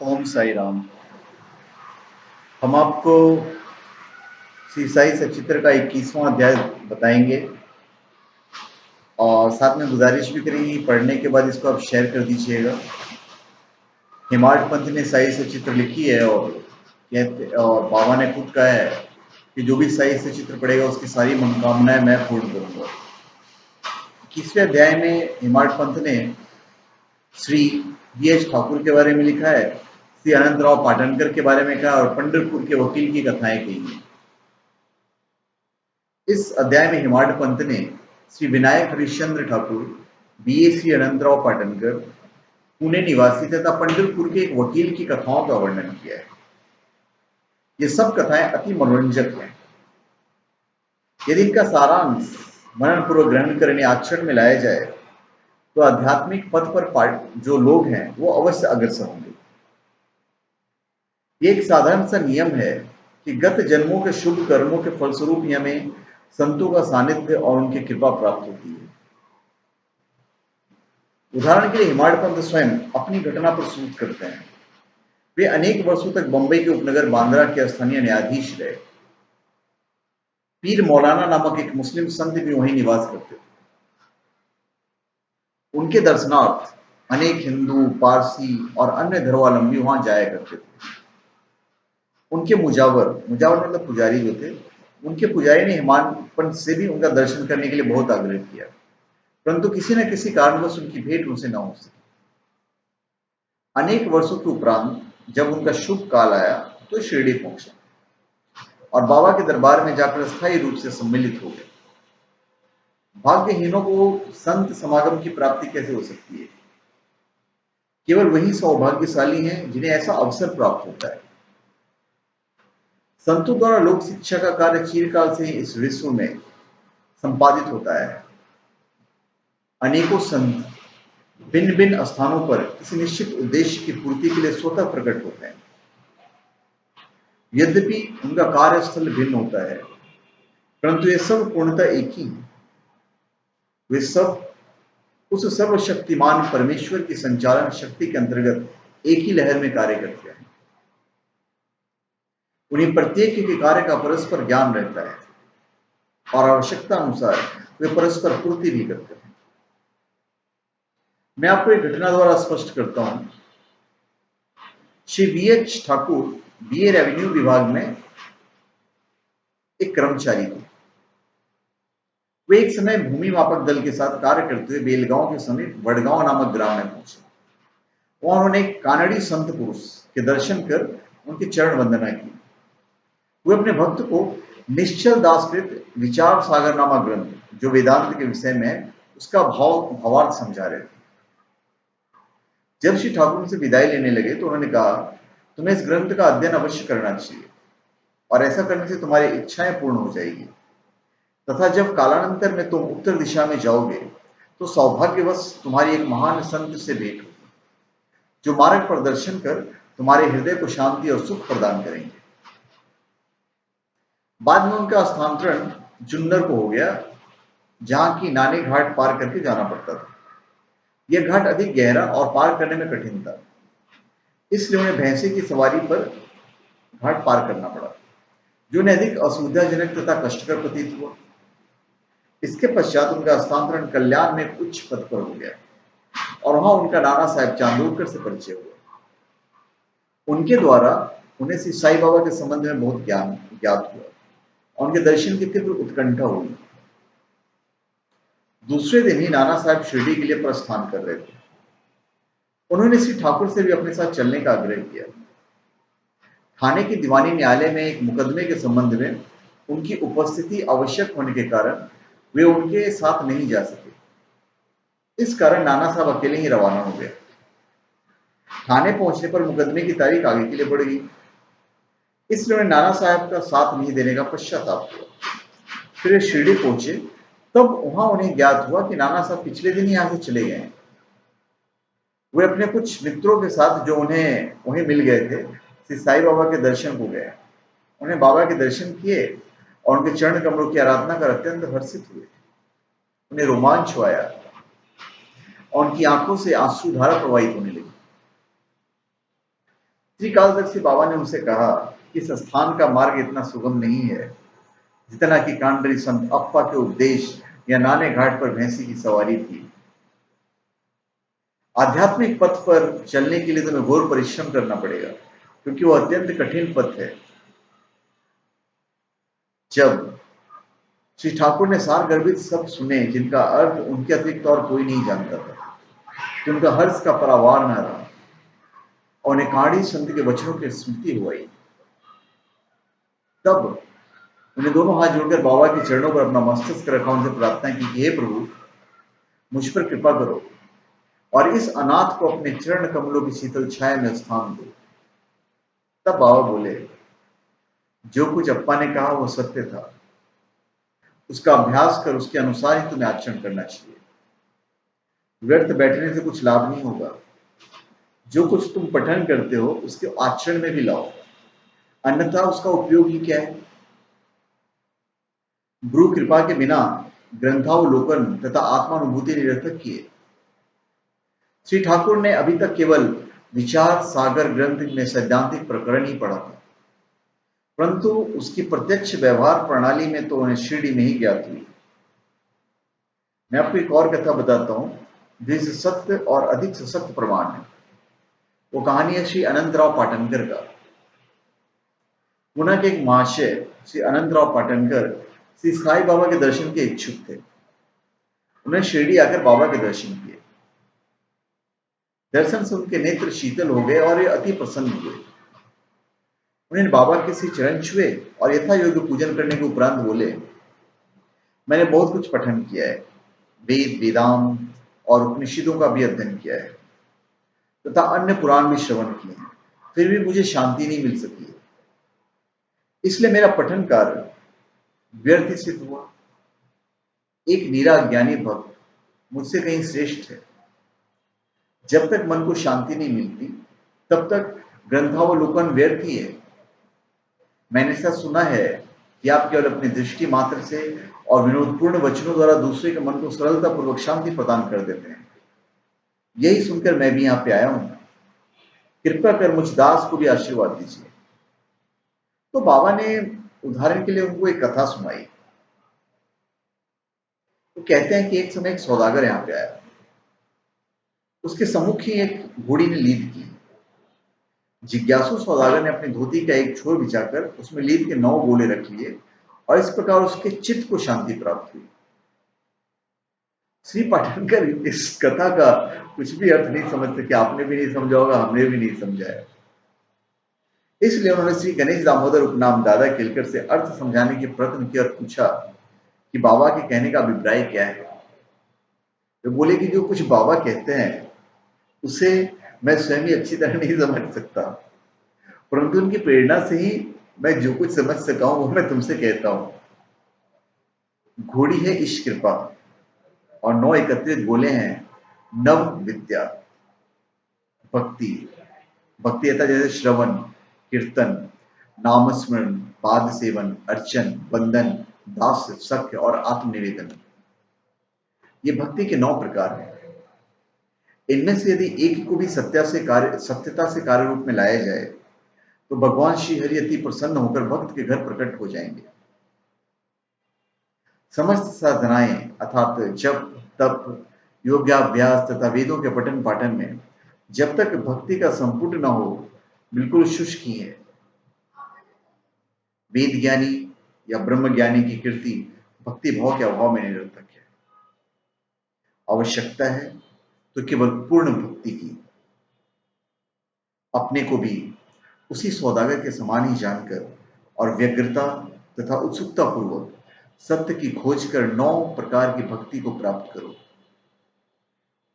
ओम साई राम। हम आपको श्री साई सचित्र का 21वां अध्याय बताएंगे और साथ में गुजारिश भी करेंगे पढ़ने के बाद इसको आप शेयर कर दीजिएगा। हेमाड पंथ ने साई सचित्र लिखी है और बाबा ने खुद कहा है कि जो भी साई सचित्र पढ़ेगा उसकी सारी मनोकामनाएं मैं पूर्ण करूंगा। 21वें अध्याय में हेमाड पंथ ने श्री B.H. ठाकुर के बारे में लिखा है, श्री अनंतराव पाटनकर के बारे में कहा और पंढरपुर के वकील की कथाएं कही हैं। इस अध्याय में हेमाड पंत ने श्री विनायक हरिश्चंद्र ठाकुर, B.A. श्री अनंतराव पाटनकर, पुणे निवासी तथा पंढरपुर के एक वकील की कथाओं का वर्णन किया है। ये सब कथाएं अति मनोरंजक हैं। यदि इनका सारांश मनन पूर्वक ग्रहण करने आचरण में लाया जाए तो आध्यात्मिक पथ पर जो लोग हैं वो अवश्य अग्रसर होंगे। ये एक साधारण सा नियम है कि गत जन्मों के शुभ कर्मों के फलस्वरूप ही हमें संतों का सानिध्य और उनकी कृपा प्राप्त होती है। उदाहरण के लिए हेमाड पंत स्वयं अपनी घटना प्रस्तुत करते हैं। वे अनेक वर्षों तक बंबई के उपनगर बांद्रा के स्थानीय न्यायाधीश रहे। पीर मौलाना नामक एक मुस्लिम संत भी वहीं निवास करते थे। उनके दर्शनार्थ अनेक हिंदू, पारसी और अन्य धर्मावलंबी वहां जाया करते थे। उनके मुजावर मतलब पुजारी जो थे, उनके पुजारी ने हेमाड पंत से भी उनका दर्शन करने के लिए बहुत आग्रह किया, परंतु किसी न किसी कारणवश उनकी भेंट उनसे न हो सकी। अनेक वर्षों के उपरांत जब उनका शुभ काल आया तो शिरडी पहुंचे और बाबा के दरबार में जाकर स्थायी रूप से सम्मिलित हो गए। भाग्यहीनों को संत समागम की प्राप्ति कैसे हो सकती है? केवल वही सौभाग्यशाली हैं जिन्हें ऐसा अवसर प्राप्त होता है। संतों द्वारा लोक शिक्षा का कार्य चिरकाल से इस विश्व में संपादित होता है। अनेकों संत भिन्न भिन्न स्थानों पर किसी निश्चित उद्देश्य की पूर्ति के लिए स्वतः प्रकट होते हैं। यद्यपि उनका कार्यस्थल भिन्न होता है, परंतु ये सब पूर्णतः एक ही है। वे सब उस सर्वशक्तिमान परमेश्वर की संचालन शक्ति के अंतर्गत एक ही लहर में कार्य करते हैं। उन्हें प्रत्येक के कार्य का परस्पर ज्ञान रहता है और आवश्यकता अनुसार वे परस्पर पूर्ति भी करते हैं। मैं आपको एक घटना द्वारा स्पष्ट करता हूं। Shri B.H. Thakur BA revenue विभाग में एक कर्मचारी थे। वे एक समय भूमि मापक दल के साथ कार्य करते हुए बेलगांव के समीप वडगांव नामक ग्राम में पहुंचे। वहां उन्होंने एक कानड़ी संत पुरुष के दर्शन कर उनकी चरण वंदना की। वे अपने भक्त को निश्चल दासकृत विचार सागर नामक ग्रंथ, जो वेदांत के विषय में, उसका भावार्थ समझा रहे थे। जब श्री ठाकुर उनसे विदाई लेने लगे तो उन्होंने कहा, तुम्हें इस ग्रंथ का अध्ययन अवश्य करना चाहिए और ऐसा करने से तुम्हारी इच्छाएं पूर्ण हो जाएगी तथा जब कालांतर में तुम उत्तर दिशा में जाओगे तो सौभाग्यवश तुम्हारी एक महान संत से भेंट होगी, जो मार्ग पर दर्शन कर तुम्हारे हृदय को शांति और सुख प्रदान करेंगे। बाद में उनका स्थानांतरण जुन्नर को हो गया, जहां की नानी घाट पार करके जाना पड़ता था। यह घाट अधिक गहरा और पार करने में कठिन था, इसलिए उन्हें भैंसे की सवारी पर घाट पार करना पड़ा, जो उन्हें अधिक असुविधाजनक तथा कष्टकर प्रतीत हुआ। इसके पश्चात उनका स्थानांतरण कल्याण में एक उच्च पद पर हो गया और वहां उनका नाना साहेब चांदोरकर से परिचय हुआ। उनके द्वारा उन्हें श्री साई बाबा के संबंध में बहुत ज्ञान ज्ञात हुआ और उनके दर्शन की तीव्र उत्कंठा हुई। दूसरे दिन ही नाना साहब शिरडी के लिए प्रस्थान कर रहे थे। उन्होंने श्री ठाकुर से भी अपने साथ चलने का आग्रह किया। थाने के दीवानी न्यायालय में एक मुकदमे के संबंध में उनकी उपस्थिति आवश्यक होने के कारण वे उनके साथ नहीं जा सके। इस कारण नाना साहब अकेले ही रवाना हो गए। थाने पहुंचने पर मुकदमे की तारीख आगे के लिए बढ़ गई, इसलिए उन्हें नाना साहब का साथ नहीं देने का पश्चाताप हुआ। फिर वे शिरडी पहुंचे, तब वहां उन्हें ज्ञात हुआ कि नाना साहब पिछले दिन ही यहां से चले गए। वे अपने कुछ मित्रों के साथ जो उन्हें वहीं मिल गए थे, श्री साई बाबा के दर्शन को गए। उन्हें बाबा के दर्शन किए और उनके चरण कमलों की आराधना कर अत्यंत हर्षित हुए। उन्हें रोमांच आया और उनकी आंखों से आंसू धारा प्रवाहित होने लगी। श्री कालदर्शी बाबा ने उनसे कहा कि इस स्थान का मार्ग इतना सुगम नहीं है जितना कि कांडरी संत अप्पा के उपदेश या नाने घाट पर भैंसी की सवारी थी। आध्यात्मिक पथ पर चलने के लिए तुम्हें घोर परिश्रम करना पड़ेगा, क्योंकि वो अत्यंत कठिन पथ है। जब श्री ठाकुर ने सार गर्भित शब्द सुने जिनका अर्थ उनके अतिरिक्त और कोई नहीं जानता था, तो उनका हर्ष का परावार न रहा और उन्हें काड़ी संत के वचनों की स्मृति हुई। तब उन्हें दोनों हाथ जोड़कर बाबा के चरणों पर अपना मस्तक रखा, उनसे प्रार्थना की कि हे प्रभु, मुझ पर कृपा करो और इस अनाथ को अपने चरण कमलों की शीतल छाया में स्थान दो। तब बाबा बोले, जो कुछ अप्पा ने कहा वो सत्य था, उसका अभ्यास कर उसके अनुसार ही तुम्हें आचरण करना चाहिए। व्यर्थ बैठने से कुछ लाभ नहीं होगा। जो कुछ तुम पठन करते हो उसके आचरण में भी लाओ, अन्यथा उसका उपयोग ही क्या है। गुरु कृपा के बिना ग्रंथावलोकन तथा आत्मानुभूति निरर्थक किए। श्री ठाकुर ने अभी तक केवल विचार सागर ग्रंथ में सैद्धांतिक प्रकरण ही पढ़ा था, परंतु उसकी प्रत्यक्ष व्यवहार प्रणाली में तो उन्हें शिरडी में ही ज्ञात हुई। मैं आपको एक और कथा बताता हूं जिससे सत्य और अधिक सशक्त प्रमाण है। वो कहानी है श्री अनंतराव पाटनकर का। पुणे के एक महाशय श्री अनंतराव पाटनकर श्री साई बाबा के दर्शन के इच्छुक थे। उन्हें शिरडी आकर बाबा के दर्शन किए। दर्शन से उनके नेत्र शीतल हो गए और वे अति प्रसन्न हुए। उन्हें बाबा के श्री चरण छुए और यथा योग्य पूजन करने के उपरांत बोले, मैंने बहुत कुछ पठन किया है, वेद वेदांत और उपनिषदों का भी अध्ययन किया है तथा अन्य पुराण भी श्रवण किए हैं, फिर भी मुझे शांति नहीं मिल सकी है। इसलिए मेरा पठन कार्य व्यर्थ सिद्ध हुआ। एक नीरा ज्ञानी भक्त मुझसे कहीं श्रेष्ठ है। जब तक मन को शांति नहीं मिलती तब तक ग्रंथावलोकन व्यर्थ ही है। मैंने ऐसा सुना है कि आप केवल अपनी दृष्टि मात्र से और विनोदपूर्ण वचनों द्वारा दूसरे के मन को सरलता पूर्वक शांति प्रदान कर देते हैं। यही सुनकर मैं भी यहाँ पे आया हूं। कृपया कर मुझ दास को भी आशीर्वाद दीजिए। तो बाबा ने उदाहरण के लिए उनको एक कथा सुनाई। वो कहते हैं कि एक समय एक सौदागर यहाँ पे आया। उसके सम्मुख ही एक घोड़ी ने लीद की। जिज्ञासु सौदागर ने अपनी धोती का एक छोर बिछाकर उसमें लीद के 9 गोले रख लिए और इस प्रकार उसके चित्त को शांति प्राप्त हुई। श्री पाटनकर इस कथा का कुछ भी अर्थ नहीं समझ सके। आपने भी नहीं समझा होगा, हमने भी नहीं समझा है। इसलिए उन्होंने श्री गणेश दामोदर उपनाम दादा केलकर से अर्थ समझाने की प्रयत्न किया और पूछा कि बाबा के कहने का अभिप्राय क्या है। तो बोले कि जो कुछ बाबा कहते हैं उसे मैं स्वयं ही अच्छी तरह नहीं समझ सकता, परंतु उनकी प्रेरणा से ही मैं जो कुछ समझ सका हूं वो मैं तुमसे कहता हूं। घोड़ी है ईश कृपा और 9 एकत्रित गोले हैं नव विद्या, भक्ति। भक्ति आता जैसे श्रवण, कीर्तन, नामस्मरण, पाद सेवन, अर्चन, वंदन, दास, सख्य और आत्मनिवेदन। ये भक्ति के 9 प्रकार हैं। इनमें से यदि एक को भी सत्यता से कार्य रूप में लाया जाए तो भगवान श्री हरि अति प्रसन्न होकर भक्त के घर प्रकट हो जाएंगे। समस्त साधनाएं अर्थात जप, तप, योगाभ्यास तथा वेदों के पठन पाठन में जब तक भक्ति का संपुट न हो, बिल्कुल शुष्क ही है। वेद ज्ञानी या ब्रह्म ज्ञानी की कीर्ति भक्ति भाव के अभाव में निरर्थक है। आवश्यकता है तो केवल पूर्ण भक्ति की। अपने को भी उसी सौदागर के समान ही जानकर और व्यग्रता तथा उत्सुकता पूर्वक सत्य की खोज कर 9 प्रकार की भक्ति को प्राप्त करो।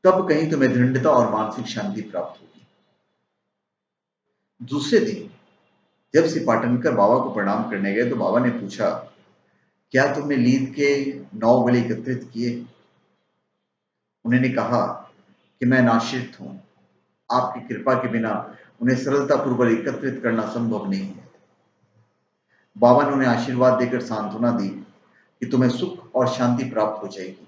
तब कहीं तुम्हें दृढ़ता और मानसिक शांति प्राप्त होगी। दूसरे दिन जब श्री पाटनकर बाबा को प्रणाम करने गए तो बाबा ने पूछा, क्या तुमने लीद के 9 गोले एकत्रित किए? उन्होंने कहा कि मैं नाश्रित हूं, आपकी कृपा के बिना उन्हें सरलता पूर्वक एकत्रित करना संभव नहीं है। बाबा ने उन्हें आशीर्वाद देकर सांत्वना दी कि तुम्हें सुख और शांति प्राप्त हो जाएगी,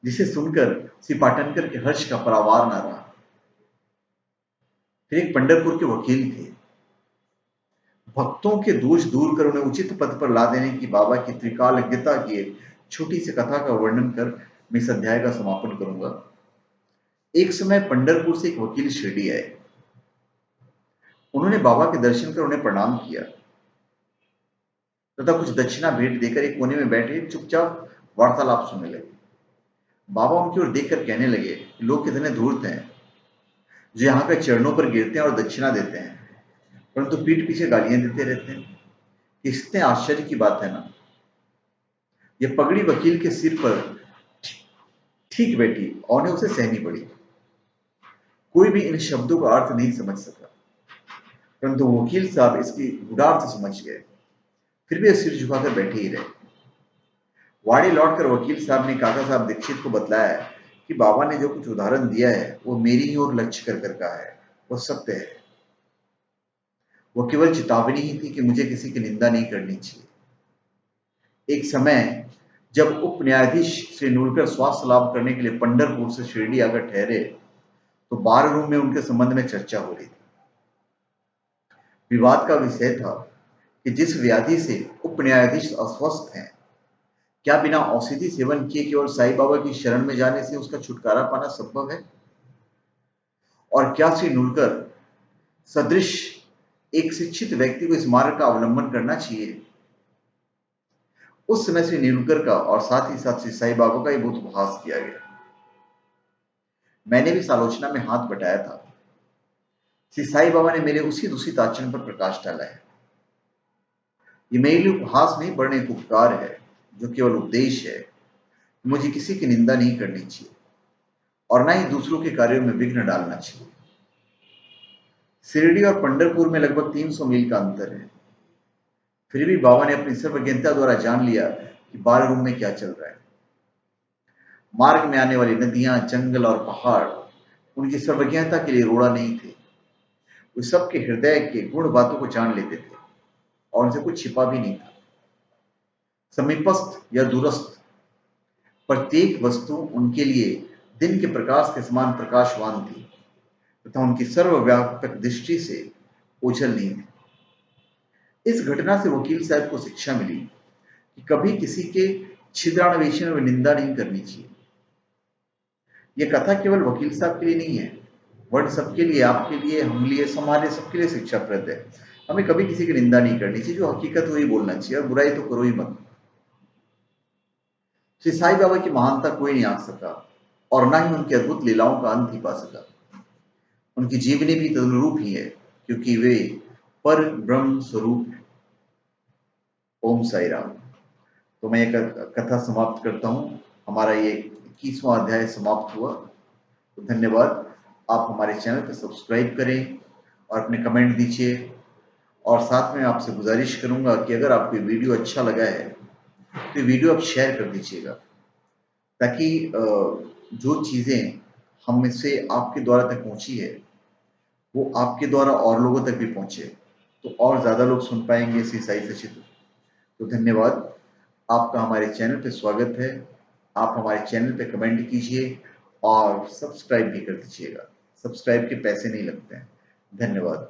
जिसे सुनकर श्री पाटनकर के हर्ष का परावार न रहा। फिर एक पंढरपुर के वकील थे। भक्तों के दोष दूर कर उन्हें उचित पद पर ला देने की बाबा की त्रिकालज्ञता की एक छोटी सी कथा का वर्णन कर मैं इस अध्याय का समापन करूंगा। एक समय पंढरपुर से एक वकील शिरडी आए। उन्होंने बाबा के दर्शन कर उन्हें प्रणाम किया तथा कुछ दक्षिणा भेंट देकर एक कोने में बैठे चुपचाप वार्तालाप सुनने लगे। बाबा उनकी ओर देखकर कहने लगे, लोग कितने धूर्त हैं जो यहाँ के चरणों पर गिरते हैं और दक्षिणा देते हैं, परंतु पीठ पीछे गालियां देते रहते हैं। कितने आश्चर्य की बात है ना। यह पगड़ी वकील के सिर पर ठीक बैठी और उन्हें उसे सहनी पड़ी। कोई भी इन शब्दों का अर्थ नहीं समझ सका, परंतु वकील साहब इसकी गूढ़ार्थ समझ गए। फिर भी सिर झुकाकर बैठे ही रहे। वाड़ी लौटकर वकील साहब ने काका साहब दीक्षित को बतलाया कि बाबा ने जो कुछ उदाहरण दिया है वो मेरी ही ओर लक्ष्य कर कहा है, वो सत्य है। वो केवल चेतावनी ही थी कि मुझे किसी की निंदा नहीं करनी चाहिए। एक समय जब उप न्यायाधीश श्री नुलकर स्वास्थ्य लाभ करने के लिए पंढरपुर से शिरडी आकर ठहरे तो बार रूम में उनके संबंध में चर्चा हो रही थी। विवाद का विषय था कि जिस व्याधि से उप न्यायाधीश अस्वस्थ हैं, क्या बिना औषधि सेवन किए केवल साईं बाबा की शरण में जाने से उसका छुटकारा पाना संभव है? और क्या श्री नुलकर सदृश एक शिक्षित व्यक्ति को इस मार्ग का अवलंबन करना चाहिए? उस समय श्री नुलकर का और साथ ही साथ श्री साईं बाबा का ही बहुत उपहास किया गया। मैंने भी इस आलोचना में हाथ बटाया था। श्री साईं बाबा ने मेरे उसी दूषित आचरण पर प्रकाश डाला है। ये मेरे लिए उपहास नहीं बल्कि एक उपकार है, जो केवल उपदेश है। मुझे किसी की निंदा नहीं करनी चाहिए और ना ही दूसरों के कार्यों में विघ्न डालना चाहिए। शिरडी और पंढरपुर में लगभग 300 मील का अंतर है। फिर भी बाबा ने अपनी सर्वज्ञता द्वारा जान लिया कि बार रूम में क्या चल रहा है। मार्ग में आने वाली नदियां, जंगल और पहाड़ उनकी सर्वज्ञता के लिए रोड़ा नहीं थे। वे सबके हृदय के गुण बातों को जान लेते थे और उनसे कुछ छिपा भी नहीं था। समीपस्थ या दूरस्थ प्रत्येक वस्तु उनके लिए दिन के प्रकाश के समान प्रकाशवान थी तथा उनकी सर्वव्यापक दृष्टि से ओझल नहीं थी। इस घटना से वकील साहब को शिक्षा मिली कि कभी किसी के छिद्रान्वेषण में निंदा नहीं करनी चाहिए। यह कथा केवल वकील साहब के लिए नहीं है, वर्ण सबके लिए, आपके लिए, हम लिए, हमारे सबके लिए शिक्षाप्रद है। हमें कभी किसी की निंदा नहीं करनी चाहिए, जो हकीकत वही बोलना चाहिए और बुराई तो करो ही मत। श्री साईं बाबा की महानता कोई नहीं आंक सका और ना ही उनकी अद्भुत लीलाओं का अंत ही पा सका। उनकी जीवनी भी तदनुरूप ही है, क्योंकि वे पर ब्रह्म स्वरूप है। ओम साई राम। तो मैं एक कथा समाप्त करता हूँ। हमारा ये 21वां अध्याय समाप्त हुआ। तो धन्यवाद। आप हमारे चैनल पर सब्सक्राइब करें और अपने कमेंट दीजिए। और साथ में आपसे गुजारिश करूंगा कि अगर आपको वीडियो अच्छा लगा है तो वीडियो आप शेयर कर दीजिएगा, ताकि जो चीज़ें हम से आपके द्वारा तक पहुंची है वो आपके द्वारा और लोगों तक भी पहुंचे, तो और ज़्यादा लोग सुन पाएंगे श्री साई सचित। तो धन्यवाद। आपका हमारे चैनल पे स्वागत है। आप हमारे चैनल पे कमेंट कीजिए और सब्सक्राइब भी कर दीजिएगा। सब्सक्राइब के पैसे नहीं लगते हैं। धन्यवाद।